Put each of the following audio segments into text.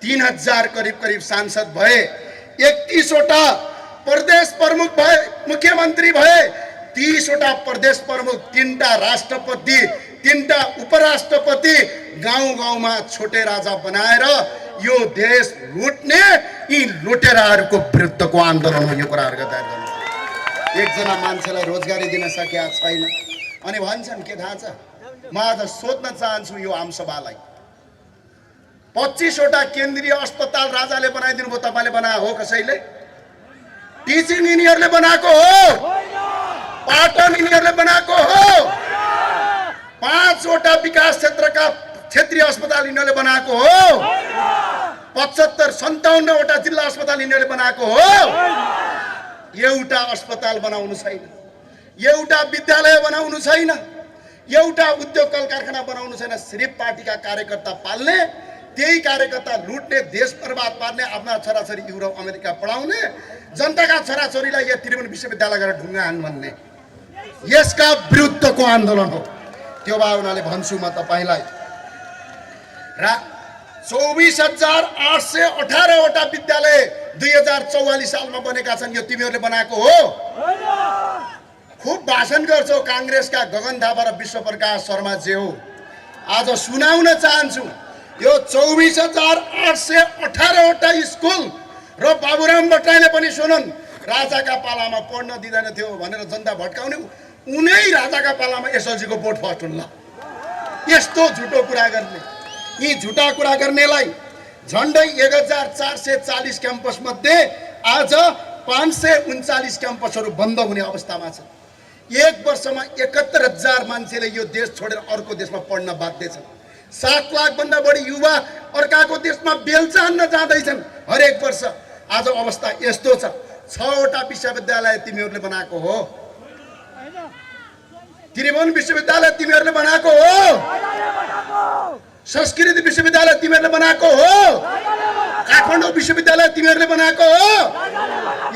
3000 करिब सांसद भए, 31 वटा प्रदेश प्रमुख भए, मुख्यमन्त्री भए, 30 वटा प्रदेश प्रमुख, 3टा राष्ट्रपति, 3टा उपराष्ट्रपति, गाउँ गाउँमा छोटे राजा बनाएर यो देश लुट्ने यी लुटेराहरूको विरुद्धको आन्दोलन हो। यो कुराहरु गर्दा एकजना मान्छेलाई रोजगारी दिन सकेका छैन अनि भन्छन् के थाहा छ, म आज सोध्न चाहन्छु यो आमसभालाई, 25 वटा केन्द्रीय अस्पताल राजाले बनाइदिनु भयो, तपाईले बनाएको हो कसैले? टिचिङ यिनीहरूले बनाएको हो? पाटन यिनीहरूले बनाएको हो? 5 वटा विकास क्षेत्रका क्षेत्रीय अस्पताल यिनीहरूले बनाएको हो? 75-57 वटा जिल्ला अस्पताल यिनीहरूले बनाएको हो? एउटा अस्पताल बनाउनु छैन, एउटा विद्यालय बनाउनु छैन, एउटा उद्योग कल कारखाना बनाउनु छैन। सिर्फ पार्टीका कार्यकर्ता पाल्ने, त्यही कार्यकर्ता लुट्ने, देश बर्बाद पार्ने, आफ्ना छोराछोरी युरोप अमेरिका पढाउने, जनताका छोराछोरीलाई यो त्रिभुवन विश्वविद्यालय गरेर ढुङ्गा हान भन्ने यसका विरुद्धको आन्दोलन हो। त्यो भए हुनाले भन्छु म तपाईलाई, 24,818 वटा विद्यालय 2044 सालमा बनेका छन्। यो तिमीहरूले बनाएको हो? खुब भाषण गर्छौ कांग्रेसका गगन थापा र विश्वप्रकाश शर्मा जे हो। आज सुनाउन चाहन्छु, यो 24,818 वटा स्कुल र बाबुराम भट्टराईले पनि सुनुन्, राजाका पालामा पढ्न दिँदैन थियो भनेर जनता भट्काउने, उनै राजाका पालामा एसएलसीको बोर्ड फर्स्ट हुन्। ल यस्तो झुटो कुरा गर्ने, यी झुटा कुरा गर्नेलाई झन्डै 1440 क्याम्पस मध्ये आज 539 क्याम्पसहरू बन्द हुने अवस्थामा छ। एक वर्षमा 71,000 मान्छेले यो देश छोडेर अर्को देशमा पढ्न बाध्य छन्। 7 लाख भन्दा बढी युवा अर्काको देशमा बेलचा हान्न जाँदैछन् हरेक वर्ष। आज अवस्था यस्तो छ। 6 वटा विश्वविद्यालय तिमीहरूले बनाएको हो? त्रिभुवन विश्वविद्यालय तिमीहरूले बनाएको हो? संस्कृति विश्वविद्यालय तिमीहरूले बनाएको हो? काठमाडौँ विश्वविद्यालय तिमीहरूले बनाएको हो?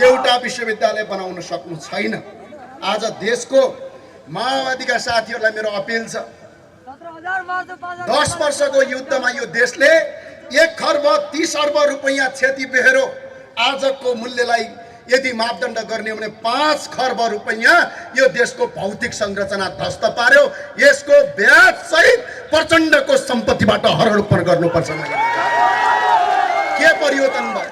एउटा विश्वविद्यालय बनाउन सक्नु छैन। आज देशको माओवादीका साथीहरूलाई मेरो अपिल छ, 10 वर्षको युद्धमा यो देशले 1 खर्ब 30 अर्ब रुपैयाँ क्षति बेहोरो आजको मूल्यलाई यदि मापदण्ड गर्ने हो भने 5 खर्ब रुपैयाँ यो देशको भौतिक संरचना ध्वस्त पार्यो। यसको ब्याज सहित प्रचण्डको सम्पत्तिबाट हरण गर्नुपर्छ। के परिवर्तन भयो?